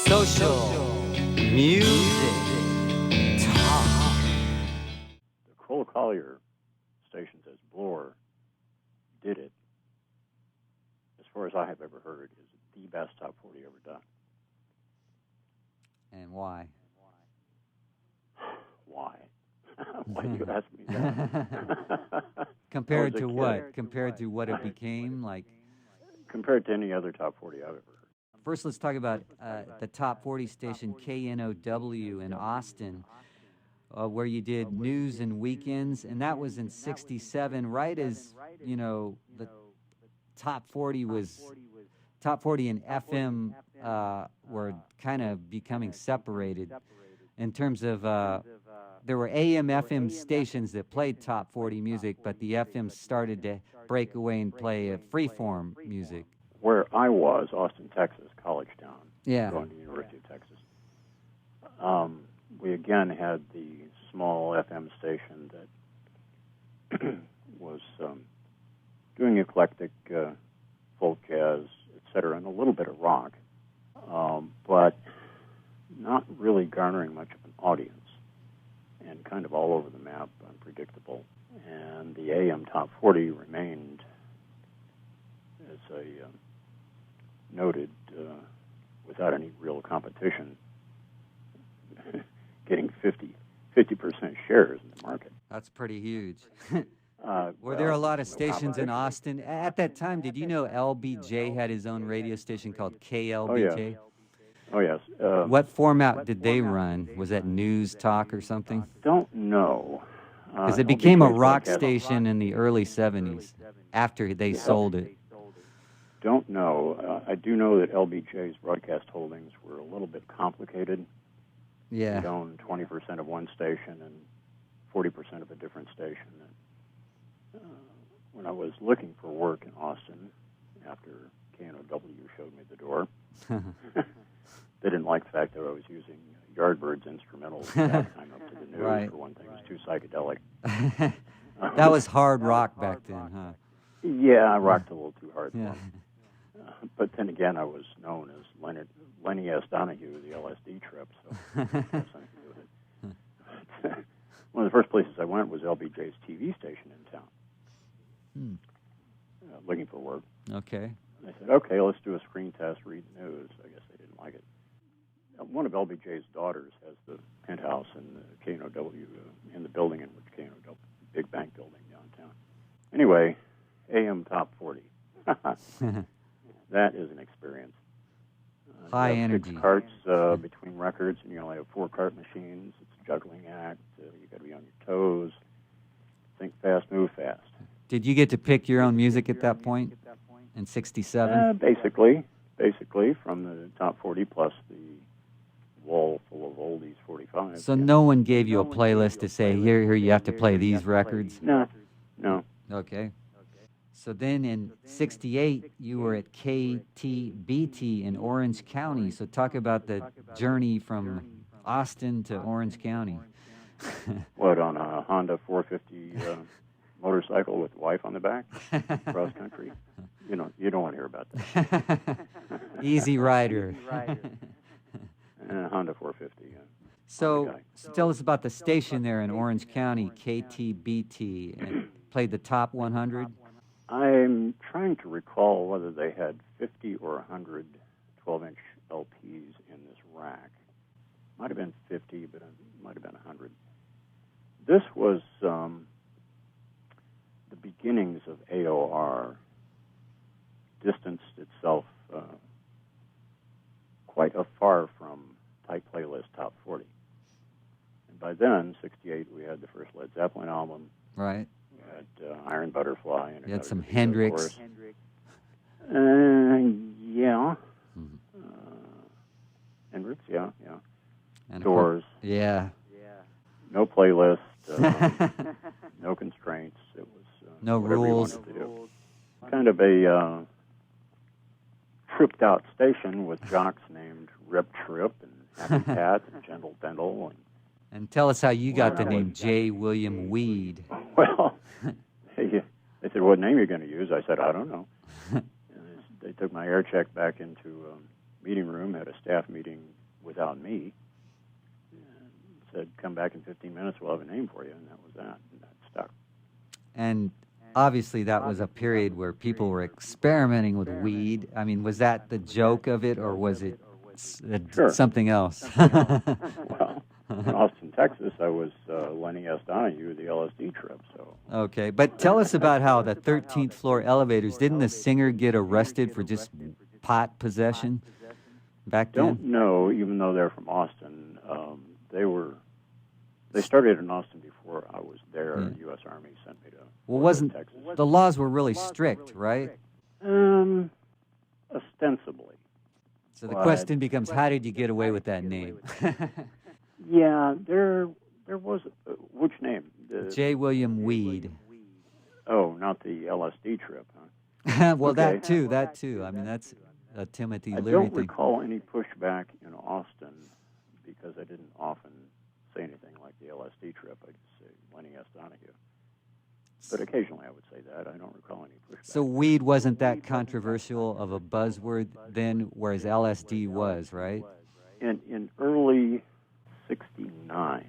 Social music talk. The Kroll Collier stations as Bloor did it, as far as I have ever heard, is the best top 40 ever done. And why? Why? Why do you ask me that? Compared I to was a what? kid. Compared to what it became? Like, Compared to any other top 40 I've ever heard. first, let's talk about the top 40 station KNOW in Austin, where you did news and weekends, and that was in '67, right as the top 40 and FM were kind of becoming separated in terms of there were AM FM stations that played top 40 music, but the FM started to break away and play freeform music. Where I was, Austin, Texas, college town, Yeah. going to the University of Texas, we again had the small FM station that was doing eclectic folk jazz, etc., and a little bit of rock, but not really garnering much of an audience, and kind of all over the map, unpredictable. And the AM Top 40 remained as a noted, without any real competition, getting 50% shares in the market. That's pretty huge. Were Were there a lot of stations in Austin? At that time, did you know LBJ had his own radio station called KLBJ? Oh, yes. What format did they run? Was that news talk or something? Don't know. Because it became a LBJ's rock broadcast- station in the early 70s after they sold it. Don't know. I do know that LBJ's broadcast holdings were a little bit complicated. Yeah. He'd own 20% of one station and 40% of a different station. And, when I was looking for work in Austin, after KNOW showed me the door, they didn't like the fact that I was using Yardbirds instrumentals that time up to the news. Right. For one thing, it was too psychedelic. That was hard rock back then, huh? Yeah, I rocked a little too hard for Yeah. them. But then again, I was known as Lenny S. Donahue, the LSD trip, so that had something to do with it. But, one of the first places I went was LBJ's TV station in town, looking for work. Okay. And I said, okay, let's do a screen test, read the news. I guess they didn't like it. One of LBJ's daughters has the penthouse in the KNOW, in the building in which KNOW, big bank building downtown. Anyway, AM Top 40. That is an experience. High you have energy. 6 carts between records, and you only have 4 cart machines. It's a juggling act. You got to be on your toes. Think fast, move fast. Did you get to pick your own music at that point in '67? Basically, from the top 40 plus the wall full of oldies 45. So no one gave you a playlist to say, here, you have to play these records? No. Okay. So then in '68, you were at KTBT in Orange County. So talk about the journey from Austin to Orange County. What, on a Honda 450 motorcycle with the wife on the back, cross country? You don't want to hear about that. Easy Rider. Honda 450. So tell us about the station there in Orange County, KTBT, and played the top 100. I'm trying to recall whether they had 50 or 100 12-inch LPs in this rack. Might have been 50, but it might have been 100. This was the beginnings of AOR, distanced itself quite afar from Type Playlist Top 40. And by then, '68, we had the first Led Zeppelin album. Right. We had Iron Butterfly. And You had some Another Beat, Hendrix. of course. Yeah. Hendrix, yeah. And Doors. Yeah. No playlist. No constraints. It was No whatever rules. you wanted to do. Kind of a tripped out station with jocks named Rip Trip and Happy Cat and Gentle Bendel. And tell us how you got the name J. William Weed. Well, they said, what name are you going to use? I said, I don't know. And they took my air check back into a meeting room, had a staff meeting without me. And said, come back in 15 minutes, we'll have a name for you, and that was that, and that stuck. And obviously that was a period where people were experimenting with weed. I mean, was that the joke of it, or was it Sure. something else? Well, in Austin, Texas, I was Lenny S. Donahue, the LSD trip. So. Okay, but tell us about how the 13th floor elevators, didn't the singer get arrested for just pot possession back then? Don't know, even though they're from Austin. They started in Austin before I was there. Yeah. The U.S. Army sent me to Texas. The laws were really strict, right? Ostensibly. So the question becomes, how did you get away with that name? Yeah, there was which name? J. William Weed. Oh, not the LSD trip, huh? Well, Okay. that too. I mean, that's a Timothy I Leary don't thing. recall any pushback in Austin because I didn't often say anything like the LSD trip. I just say Lenny S. Donahue. But occasionally I would say that. I don't recall any pushback. So weed wasn't that controversial of a buzzword then, whereas LSD was, right? In early '69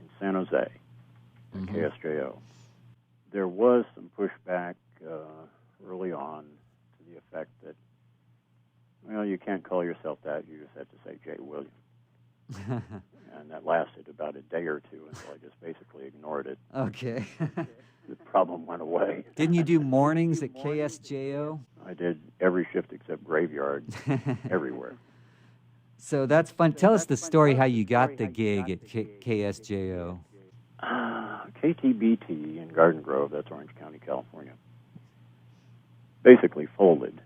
in San Jose, at KSJO, there was some pushback early on to the effect that, well, you can't call yourself that. You just have to say J. William. And that lasted about a day or two until I just basically ignored it. Okay. The problem went away. Didn't you do mornings at KSJO? I did every shift except graveyard, everywhere. So that's fun. Tell us the story how you got the gig at KSJO. KTBT in Garden Grove, that's Orange County, California, basically folded.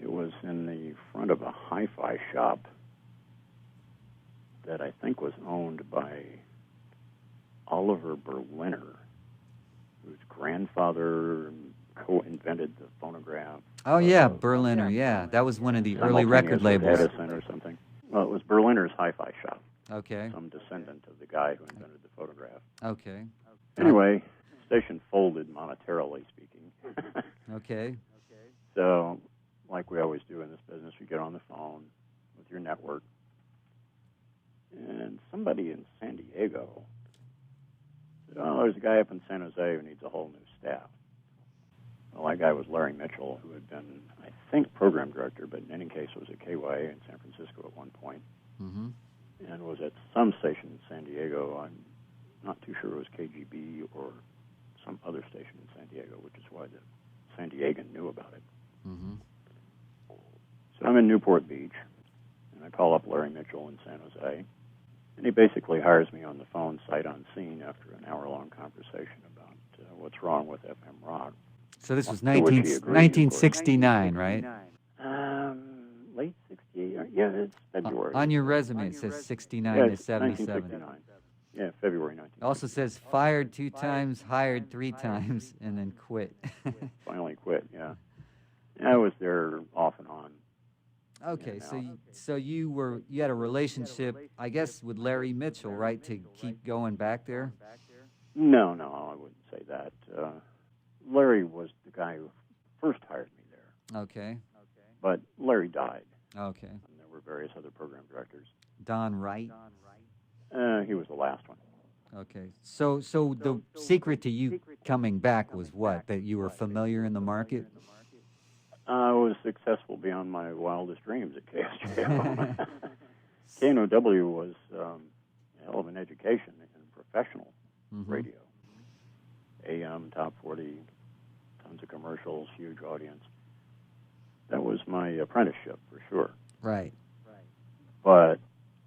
It was in the front of a hi-fi shop that I think was owned by Oliver Berliner, whose grandfather co-invented the phonograph. Oh, yeah, Berliner, yeah. That was one of the early record labels. Edison or something. Well, it was Berliner's hi-fi shop. Okay. Some descendant of the guy who invented the phonograph. Okay. Anyway, station folded monetarily speaking. Okay. So, like we always do in this business, you get on the phone with your network, and somebody in San Diego said, oh, there's a guy up in San Jose who needs a whole new staff. Well, that guy was Larry Mitchell, who had been, I think, program director, but in any case was at KY in San Francisco at one point, and was at some station in San Diego. I'm not too sure it was KGB or some other station in San Diego, which is why the San Diegan knew about it. So I'm in Newport Beach, and I call up Larry Mitchell in San Jose, and he basically hires me on the phone sight unseen after an hour-long conversation about what's wrong with FM rock. So this was To which he agreed, 1969, right? Late 68? Yeah, it's February. On your resume, it says 69 yeah, to it's 77. 1969. Yeah, February 1969. It also says fired 2 times, hired 3 times, and then quit. Finally quit, yeah. I was there off and on. Okay, so you had a relationship, I guess, with Larry Mitchell, right, to keep going back there? No, I wouldn't say that. Larry was the guy who first hired me there. Okay. But Larry died. Okay. And there were various other program directors. Don Wright? He was the last one. Okay. So the secret to you coming back was what? That you were familiar in the market? I was successful beyond my wildest dreams at KSJO. KNOW was a hell of an education in professional radio. AM, top 40, tons of commercials, huge audience. That was my apprenticeship, for sure. Right. But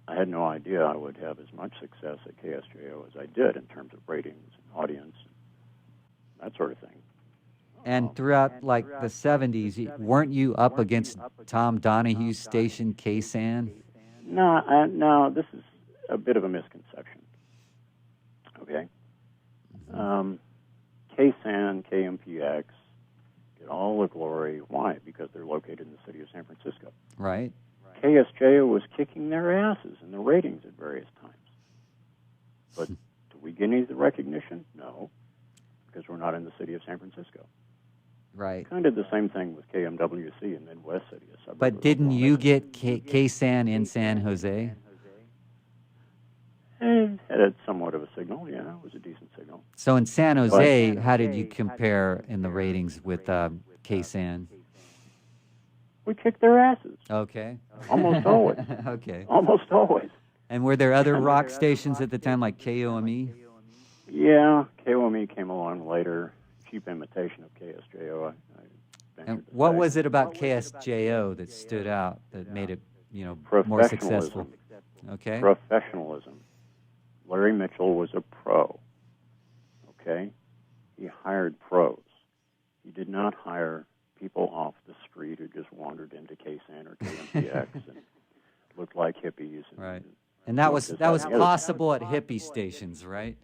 I had no idea I would have as much success at KSJO as I did in terms of ratings and audience, and that sort of thing. And throughout, like, the 70s, weren't you up against Tom Donahue's station, KSAN? No, this is a bit of a misconception. Okay? KSAN, KMPX get all the glory. Why? Because they're located in the city of San Francisco. Right. KSJO was kicking their asses in the ratings at various times. But do we get any of the recognition? No, because we're not in the city of San Francisco. Right. Kind of the same thing with KMWC in Midwest City, a suburb But of didn't Oklahoma you City. get KSAN in San Jose? It had somewhat of a signal, yeah. It was a decent signal. So in San Jose, how did you compare in the ratings with KSAN? We kicked their asses. Okay. Almost always. Okay. Almost always. And were there other rock stations at the time, like KOME? Yeah, KOME came along later. Cheap imitation of KSJO, I venture And to what say. was it about KSJO that stood out, that made it, more successful? Okay. Professionalism. Larry Mitchell was a pro, okay? He hired pros. He did not hire people off the street who just wandered into KSAN or KMPX and looked like hippies. Right. And that was possible at hippie stations, right?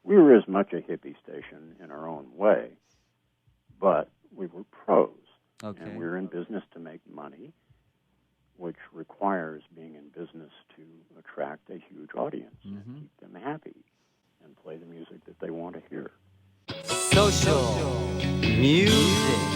We were as much a hippie station in our own way, but we were pros. Okay. And we were in business to make money, which requires being in business to attract a huge audience and keep them happy and play the music that they want to hear. Social music.